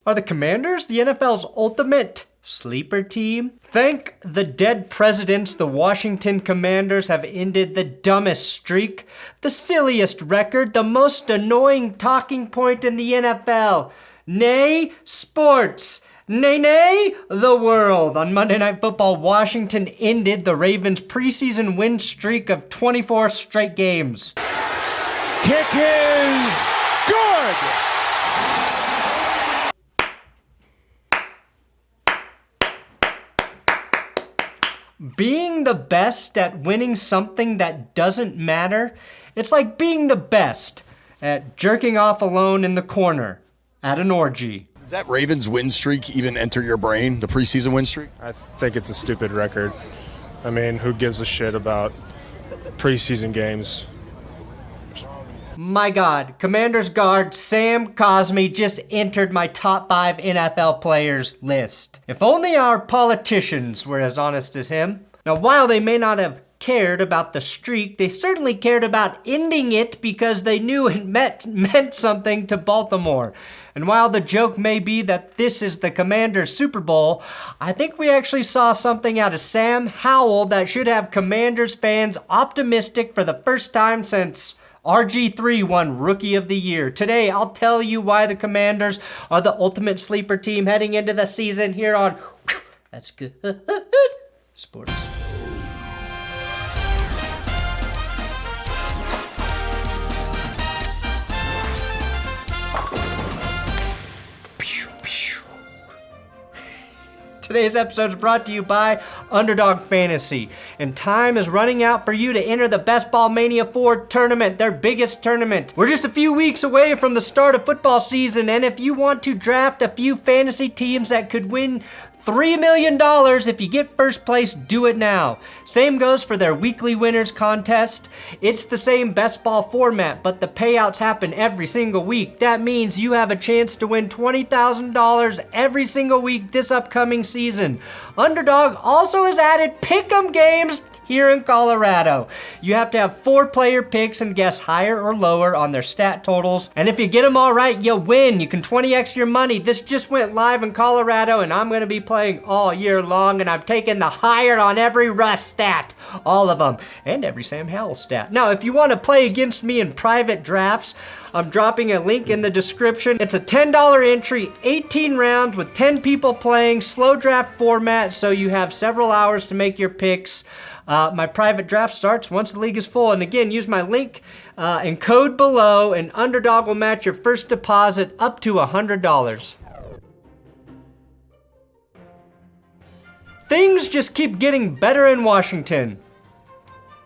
Are the Commanders the NFL's ultimate sleeper team? Thank the dead presidents, the Washington Commanders have ended the dumbest streak, the silliest record, the most annoying talking point in the NFL. Nay, sports. Nay, the world. On Monday Night Football, Washington ended the Ravens' preseason win streak of 24 straight games. Kick is good! Being the best at winning something that doesn't matter, it's like being the best at jerking off alone in the corner at an orgy. Does that Ravens win streak even enter your brain, the preseason win streak? I think it's a stupid record. I mean, who gives a shit about preseason games? My God, Commanders guard Sam Cosmi just entered my top 5 NFL players list. If only our politicians were as honest as him. Now, while they may not have cared about the streak, they certainly cared about ending it because they knew it meant something to Baltimore. And while the joke may be that this is the Commanders' Super Bowl, I think we actually saw something out of Sam Howell that should have Commanders fans optimistic for the first time since RG3 won Rookie of the Year. Today, I'll tell you why the Commanders are the ultimate sleeper team heading into the season here on That's Good Sports. Today's episode is brought to you by Underdog Fantasy, and time is running out for you to enter the Best Ball Mania 4 tournament, their biggest tournament. We're just a few weeks away from the start of football season, and if you want to draft a few fantasy teams that could win $3 million if you get first place, do it now. Same goes for their weekly winners contest. It's the same best ball format, but the payouts happen every single week. That means you have a chance to win $20,000 every single week this upcoming season. Underdog also has added pick'em games here in Colorado. You have to have 4-player picks and guess higher or lower on their stat totals. And if you get them all right, you win. You can 20x your money. This just went live in Colorado, and I'm going to be playing all year long, and I'm taking the higher on every Russ stat. All of them. And every Sam Howell stat. Now, if you want to play against me in private drafts, I'm dropping a link in the description. It's a $10 entry, 18 rounds with 10 people playing, slow draft format, so you have several hours to make your picks. My private draft starts once the league is full. And again, use my link and code below, and Underdog will match your first deposit up to $100. Things just keep getting better in Washington.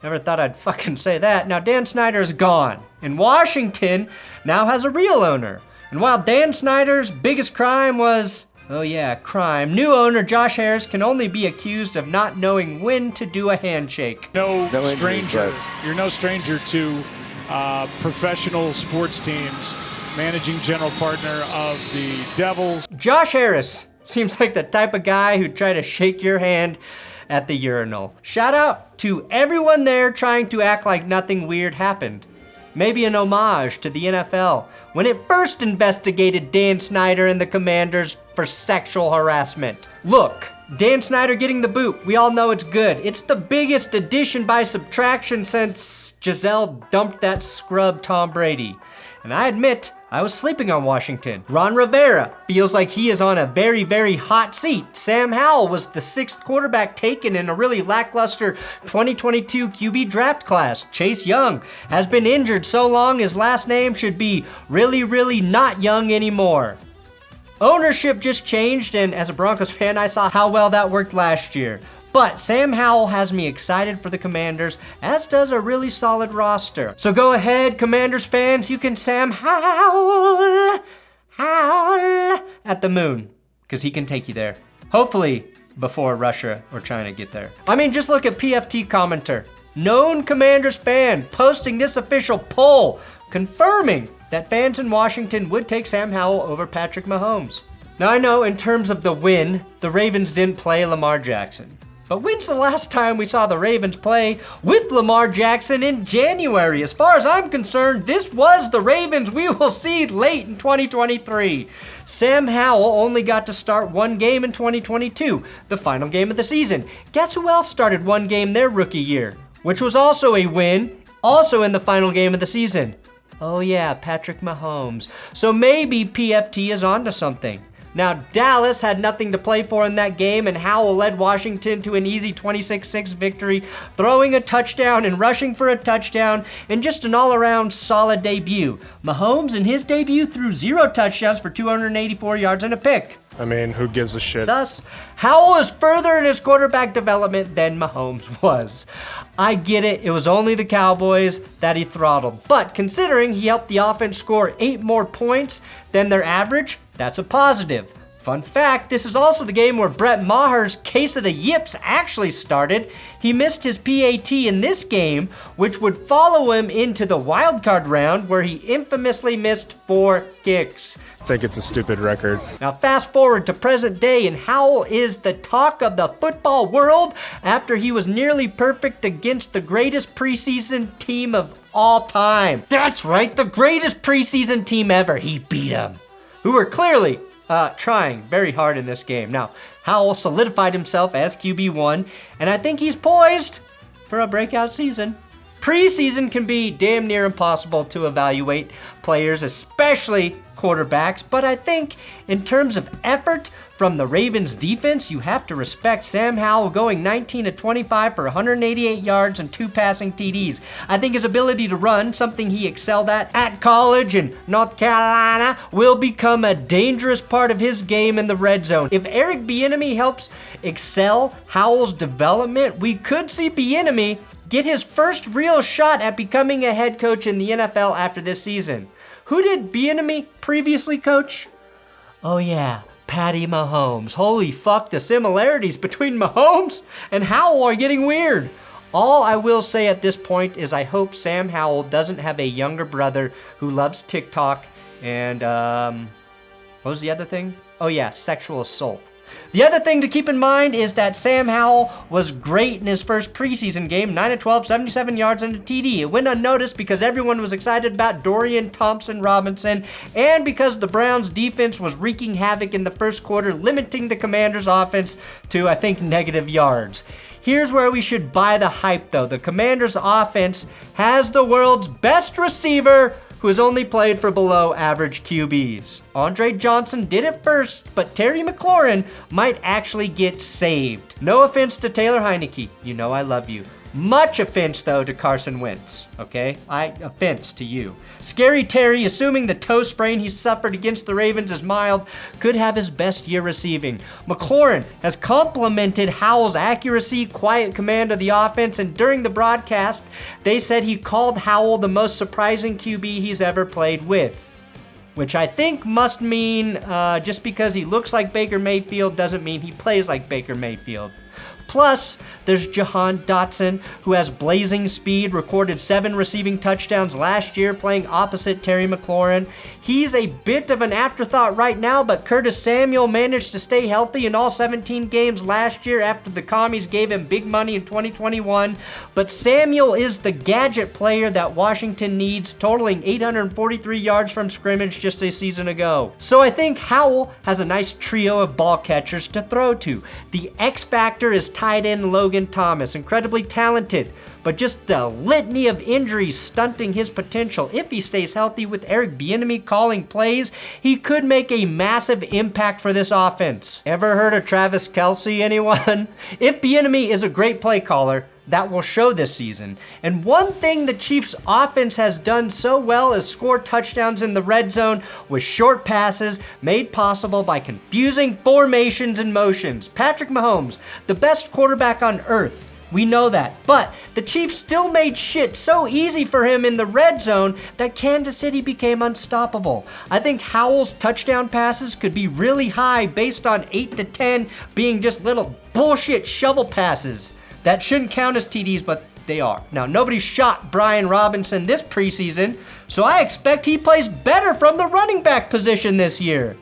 Never thought I'd fucking say that. Now Dan Snyder's gone, and Washington now has a real owner. And while Dan Snyder's biggest crime was, oh yeah, crime, new owner Josh Harris can only be accused of not knowing when to do a handshake. No stranger. You're no stranger to professional sports teams. Managing general partner of the Devils. Josh Harris seems like the type of guy who'd try to shake your hand at the urinal. Shout out to everyone there trying to act like nothing weird happened. Maybe an homage to the NFL when it first investigated Dan Snyder and the Commanders for sexual harassment. Look, Dan Snyder getting the boot, we all know it's good. It's the biggest addition by subtraction since Giselle dumped that scrub Tom Brady. And I admit, I was sleeping on Washington. Ron Rivera feels like he is on a very, very hot seat. Sam Howell was the 6th quarterback taken in a really lackluster 2022 QB draft class. Chase Young has been injured so long his last name should be really, really not Young anymore. Ownership just changed, and as a Broncos fan, I saw how well that worked last year. But Sam Howell has me excited for the Commanders, as does a really solid roster. So go ahead, Commanders fans, you can Sam Howell at the moon, because he can take you there. Hopefully before Russia or China get there. I mean, just look at PFT commenter, known Commanders fan, posting this official poll, confirming that fans in Washington would take Sam Howell over Patrick Mahomes. Now I know in terms of the win, the Ravens didn't play Lamar Jackson. But when's the last time we saw the Ravens play with Lamar Jackson in January? As far as I'm concerned, this was the Ravens we will see late in 2023. Sam Howell only got to start one game in 2022, the final game of the season. Guess who else started one game their rookie year, which was also a win, also in the final game of the season? Oh yeah, Patrick Mahomes. So maybe PFT is onto something. Now, Dallas had nothing to play for in that game, and Howell led Washington to an easy 26-6 victory, throwing a touchdown and rushing for a touchdown, and just an all-around solid debut. Mahomes in his debut threw 0 touchdowns for 284 yards and a pick. I mean, who gives a shit? Thus, Howell is further in his quarterback development than Mahomes was. I get it, it was only the Cowboys that he throttled, but considering he helped the offense score 8 more points than their average, that's a positive. Fun fact, this is also the game where Brett Maher's case of the yips actually started. He missed his PAT in this game, which would follow him into the wildcard round where he infamously missed 4 kicks. I think it's a stupid record. Now fast forward to present day, and Howell is the talk of the football world after he was nearly perfect against the greatest preseason team of all time. That's right, the greatest preseason team ever. He beat them, who were clearly trying very hard in this game. Now, Howell solidified himself as QB1, and I think he's poised for a breakout season. Preseason can be damn near impossible to evaluate players, especially quarterbacks, but I think in terms of effort from the Ravens defense, you have to respect Sam Howell going 19-25 for 188 yards and 2 passing TDs. I think his ability to run, something he excelled at college in North Carolina, will become a dangerous part of his game in the red zone. If Eric Bieniemy helps excel Howell's development, we could see Bieniemy get his first real shot at becoming a head coach in the NFL after this season. Who did Bieniemy previously coach? Oh yeah, Patty Mahomes. Holy fuck, the similarities between Mahomes and Howell are getting weird. All I will say at this point is I hope Sam Howell doesn't have a younger brother who loves TikTok and, what was the other thing? Oh yeah, sexual assault. The other thing to keep in mind is that Sam Howell was great in his first preseason game, 9-12, 77 yards and a TD. It went unnoticed because everyone was excited about Dorian Thompson-Robinson and because the Browns defense was wreaking havoc in the first quarter, limiting the Commanders' offense to, I think, negative yards. Here's where we should buy the hype though. The Commanders' offense has the world's best receiver who has only played for below average QBs. Andre Johnson did it first, but Terry McLaurin might actually get saved. No offense to Taylor Heineke, you know I love you. Much offense, though, to Carson Wentz, okay? Offense to you. Scary Terry, assuming the toe sprain he suffered against the Ravens is mild, could have his best year receiving. McLaurin has complimented Howell's accuracy, quiet command of the offense, and during the broadcast, they said he called Howell the most surprising QB he's ever played with. Which I think must mean just because he looks like Baker Mayfield doesn't mean he plays like Baker Mayfield. Plus, there's Jahan Dotson, who has blazing speed, recorded 7 receiving touchdowns last year playing opposite Terry McLaurin. He's a bit of an afterthought right now, but Curtis Samuel managed to stay healthy in all 17 games last year after the commies gave him big money in 2021. But Samuel is the gadget player that Washington needs, totaling 843 yards from scrimmage just a season ago. So I think Howell has a nice trio of ball catchers to throw to. The X factor is tight end Logan Thomas, incredibly talented, but just the litany of injuries stunting his potential. If he stays healthy with Eric Bieniemy calling plays, he could make a massive impact for this offense. Ever heard of Travis Kelce, anyone? If Bieniemy is a great play caller, that will show this season. And one thing the Chiefs offense has done so well is score touchdowns in the red zone with short passes made possible by confusing formations and motions. Patrick Mahomes, the best quarterback on earth. We know that. But the Chiefs still made shit so easy for him in the red zone that Kansas City became unstoppable. I think Howell's touchdown passes could be really high based on 8 to 10 being just little bullshit shovel passes. That shouldn't count as TDs, but they are. Now, nobody shot Brian Robinson this preseason, so I expect he plays better from the running back position this year.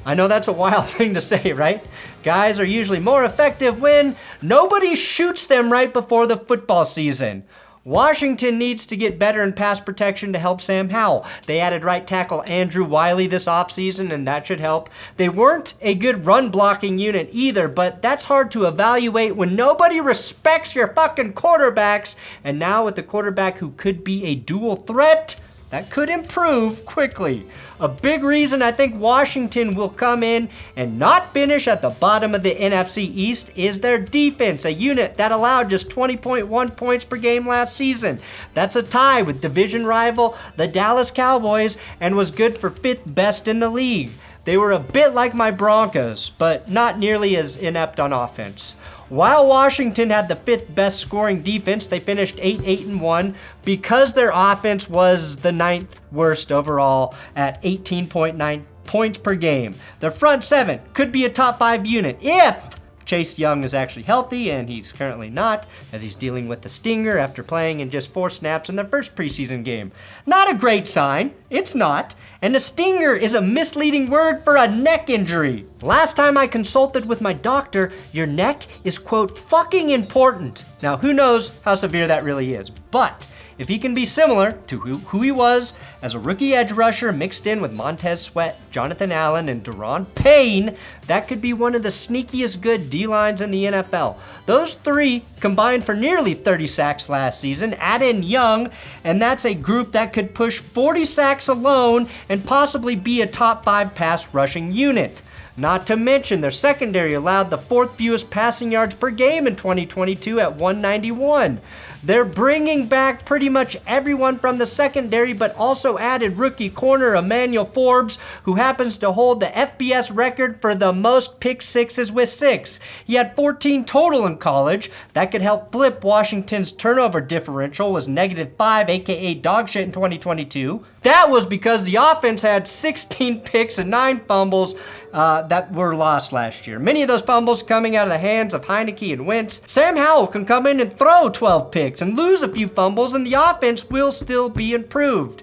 I know that's a wild thing to say, right? Guys are usually more effective when nobody shoots them right before the football season. Washington needs to get better in pass protection to help Sam Howell. They added right tackle Andrew Wiley this offseason, and that should help. They weren't a good run blocking unit either, but that's hard to evaluate when nobody respects your fucking quarterbacks. And now with the quarterback who could be a dual threat, that could improve quickly. A big reason I think Washington will come in and not finish at the bottom of the NFC East is their defense, a unit that allowed just 20.1 points per game last season. That's a tie with division rival the Dallas Cowboys and was good for 5th best in the league. They were a bit like my Broncos, but not nearly as inept on offense. While Washington had the 5th best scoring defense, they finished 8-1 because their offense was the 9th worst overall at 18.9 points per game. Their front 7 could be a top 5 unit if Chase Young is actually healthy, and he's currently not, as he's dealing with the stinger after playing in just 4 snaps in their first preseason game. Not a great sign, it's not, and a stinger is a misleading word for a neck injury. Last time I consulted with my doctor, your neck is, quote, fucking important. Now, who knows how severe that really is, but if he can be similar to who he was as a rookie edge rusher mixed in with Montez Sweat, Jonathan Allen, and Daron Payne, that could be one of the sneakiest good D-lines in the NFL. Those 3 combined for nearly 30 sacks last season. Add in Young, and that's a group that could push 40 sacks alone and possibly be a top 5 pass rushing unit. Not to mention their secondary allowed the 4th fewest passing yards per game in 2022 at 191. They're bringing back pretty much everyone from the secondary, but also added rookie corner Emmanuel Forbes, who happens to hold the FBS record for the most pick sixes with 6. He had 14 total in college. That could help flip Washington's turnover differential was -5, aka dog shit in 2022. That was because the offense had 16 picks and 9 fumbles that were lost last year. Many of those fumbles coming out of the hands of Heineke and Wentz. Sam Howell can come in and throw 12 picks and lose a few fumbles, and the offense will still be improved.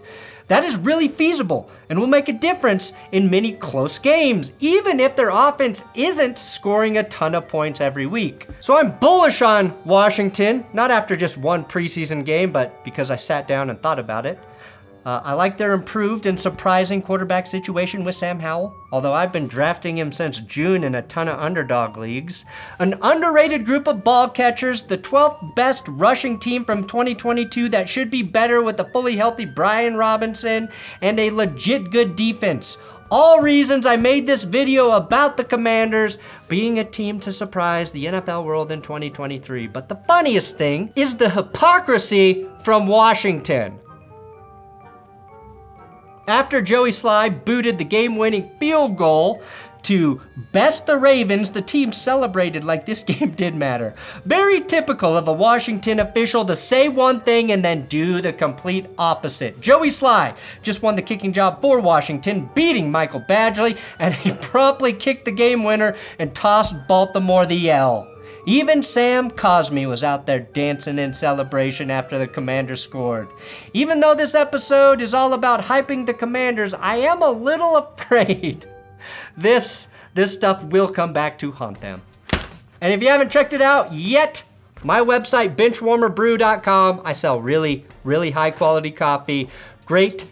That is really feasible and will make a difference in many close games, even if their offense isn't scoring a ton of points every week. So I'm bullish on Washington, not after just one preseason game, but because I sat down and thought about it. I like their improved and surprising quarterback situation with Sam Howell, although I've been drafting him since June in a ton of underdog leagues. An underrated group of ball catchers, the 12th best rushing team from 2022 that should be better with a fully healthy Brian Robinson, and a legit good defense. All reasons I made this video about the Commanders being a team to surprise the NFL world in 2023. But the funniest thing is the hypocrisy from Washington. After Joey Sly booted the game-winning field goal to best the Ravens, the team celebrated like this game did matter. Very typical of a Washington official to say one thing and then do the complete opposite. Joey Sly just won the kicking job for Washington, beating Michael Badgley, and he promptly kicked the game winner and tossed Baltimore the L. Even Sam Cosmi was out there dancing in celebration after the Commanders scored. Even though this episode is all about hyping the Commanders, I am a little afraid this stuff will come back to haunt them. And if you haven't checked it out yet, my website, BenchwarmerBrew.com, I sell really, really high quality coffee, great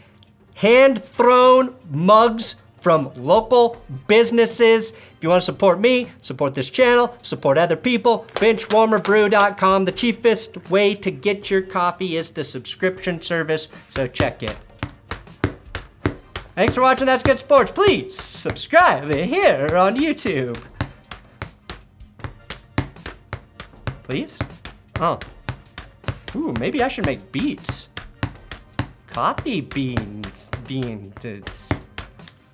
hand-thrown mugs from local businesses. If you want to support me, support this channel, support other people, BenchwarmerBrew.com. The cheapest way to get your coffee is the subscription service, so check it. Thanks for watching That's Good Sports. Please subscribe here on YouTube. Please? Oh. Ooh, maybe I should make beats. Coffee beans.